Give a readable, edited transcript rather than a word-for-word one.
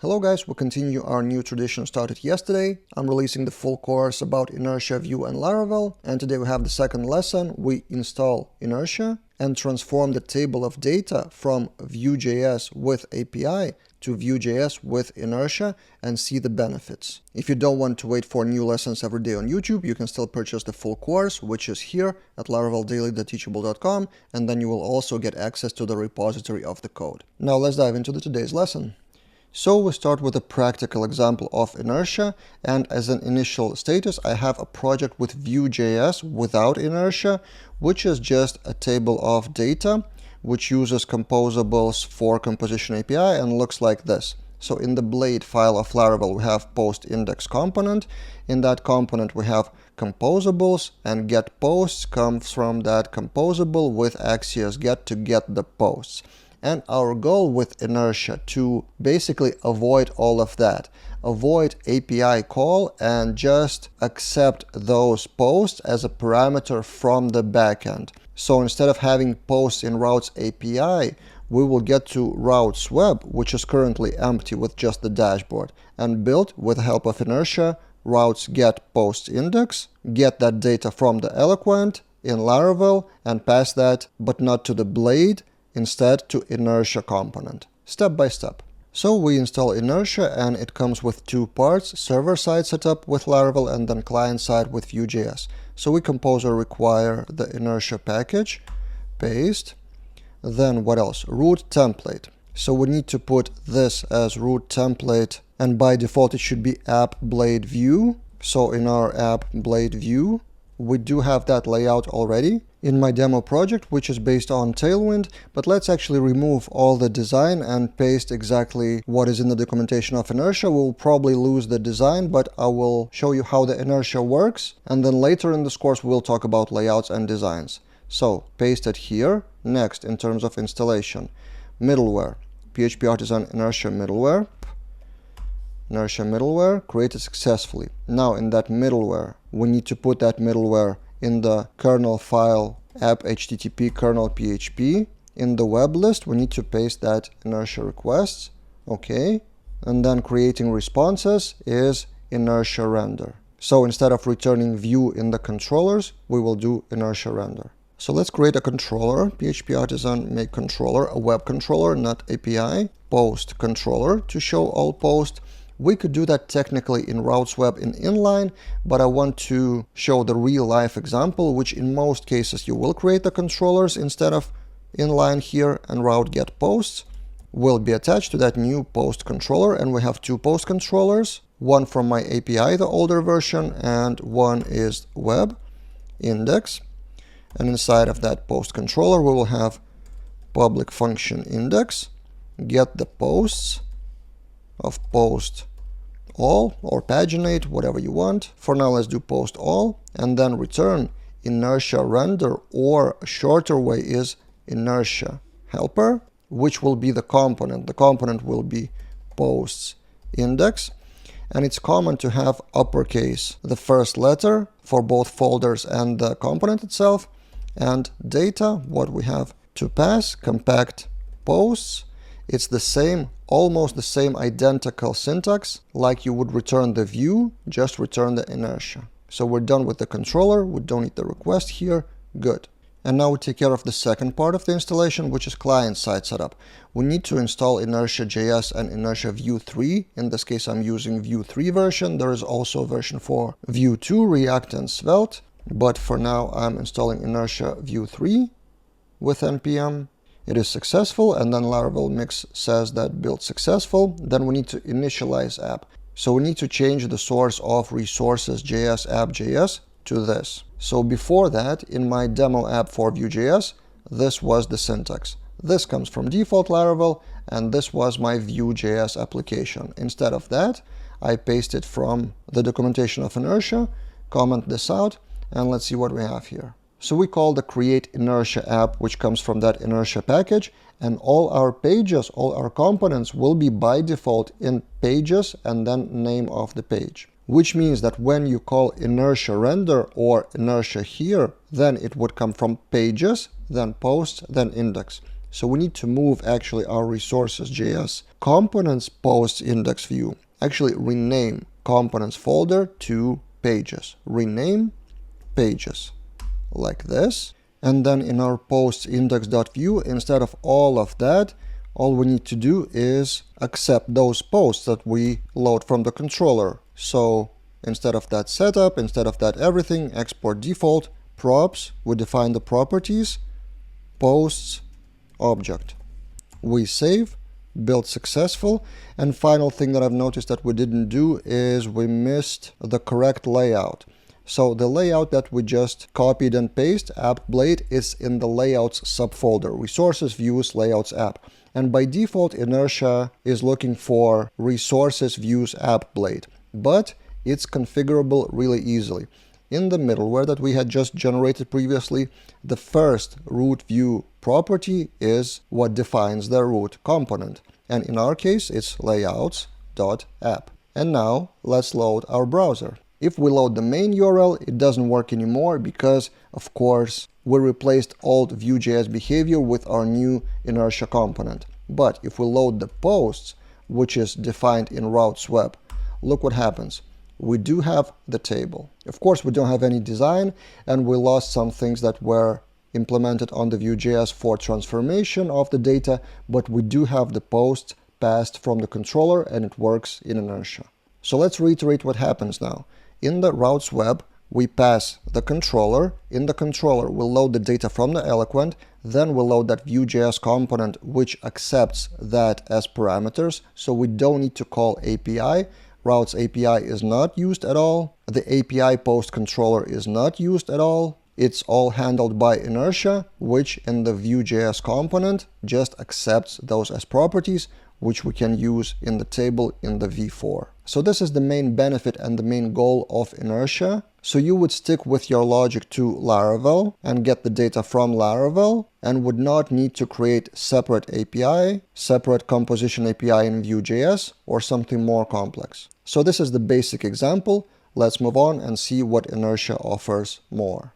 Hello guys, we continue our new tradition started yesterday. I'm releasing the full course about Inertia, Vue and Laravel, and today we have the second lesson. We install Inertia and transform the table of data from Vue.js with API to Vue.js with Inertia and see the benefits. If you don't want to wait for new lessons every day on YouTube, you can still purchase the full course, which is here at laraveldaily.teachable.com, and then you will also get access to the repository of the code. Now let's dive into today's lesson. So we start with a practical example of Inertia, and as an initial status I have a project with Vue.js without Inertia, which is just a table of data which uses composables for composition API and looks like this. So in the blade file of Laravel we have post index component. In that component we have composables, and get posts comes from that composable with Axios get to get the posts. And our goal with Inertia to basically avoid all of that, avoid API call and just accept those posts as a parameter from the backend. So instead of having posts in routes API, we will get to routes web, which is currently empty with just the dashboard, and build with the help of Inertia routes get post index, get that data from the Eloquent in Laravel and pass that, but not to the blade, instead to Inertia component, step by step. So we install Inertia and it comes with two parts, server-side setup with Laravel and then client-side with Vue.js. So we composer require the Inertia package, paste, then what else? Root template. So we need to put this as root template, and by default it should be app blade view. So in our app blade view, we do have that layout already in my demo project, which is based on Tailwind, but let's actually remove all the design and paste exactly what is in the documentation of Inertia. We'll probably lose the design, but I will show you how the Inertia works, and then later in this course we'll talk about layouts and designs. So paste it here. Next, in terms of installation, middleware, PHP Artisan Inertia middleware, created successfully. Now in that middleware, we need to put that middleware in the kernel file app http kernel php. In the web list, we need to paste that Inertia requests. Okay. And then creating responses is Inertia render. So instead of returning view in the controllers, we will do Inertia render. So let's create a controller, PHP Artisan make controller, a web controller, not API, post controller to show all posts. We could do that technically in routes web in inline, but I want to show the real life example, which in most cases you will create the controllers instead of inline here, and route get posts will be attached to that new post controller, and we have two post controllers, one from my API, the older version, and one is web index. And inside of that post controller we will have public function index, get the posts of post all or paginate, whatever you want. For now let's do post all, and then return Inertia render, or a shorter way is Inertia helper, which will be the component. The component will be posts index, and it's common to have uppercase the first letter for both folders and the component itself. And data, what we have to pass, compact posts. It's the same, almost the same identical syntax like you would return the view, just return the Inertia. So we're done with the controller, we don't need the request here, good. And now we take care of the second part of the installation, which is client-side setup. We need to install Inertia.js and Inertia Vue 3. In this case I'm using Vue 3 version. There is also a version for Vue 2, React and Svelte. But for now I'm installing Inertia Vue 3 with npm. It is successful, and then Laravel mix says that build successful. Then we need to initialize app. So we need to change the source of resources.js app.js to this. So before that, in my demo app for Vue.js, this was the syntax. This comes from default Laravel, and this was my Vue.js application. Instead of that, I pasted from the documentation of Inertia, comment this out, and let's see what we have here. So we call the create Inertia app, which comes from that Inertia package, and all our pages, all our components will be by default in pages and then name of the page. Which means that when you call Inertia render or Inertia here, then it would come from pages, then posts, then index. So we need to move actually our resources.js components posts index view. Actually rename components folder to pages. Rename pages like this. And then in our posts index.view, instead of all of that, all we need to do is accept those posts that we load from the controller. So instead of that setup, instead of that everything, export default, props, we define the properties, posts, object. We save, build successful, and final thing that I've noticed that we didn't do is we missed the correct layout. So the layout that we just copied and pasted, app blade, is in the layouts subfolder, resources, views, layouts, app. And by default, Inertia is looking for resources, views, app blade, but it's configurable really easily. In the middleware that we had just generated previously, the first root view property is what defines the root component. And in our case, it's layouts.app. And now let's load our browser. If we load the main URL, it doesn't work anymore because, of course, we replaced old Vue.js behavior with our new Inertia component. But if we load the posts, which is defined in routes web, look what happens. We do have the table. Of course, we don't have any design, and we lost some things that were implemented on the Vue.js for transformation of the data, but we do have the post passed from the controller, and it works in Inertia. So let's reiterate what happens now. In the routes web, we pass the controller. In the controller, we'll load the data from the Eloquent, then we'll load that Vue.js component, which accepts that as parameters, so we don't need to call API. Routes API is not used at all. The API post controller is not used at all. It's all handled by Inertia, which in the Vue.js component just accepts those as properties, which we can use in the table in the v4. So this is the main benefit and the main goal of Inertia. So you would stick with your logic to Laravel and get the data from Laravel and would not need to create separate API, separate composition API in Vue.js, or something more complex. So this is the basic example. Let's move on and see what Inertia offers more.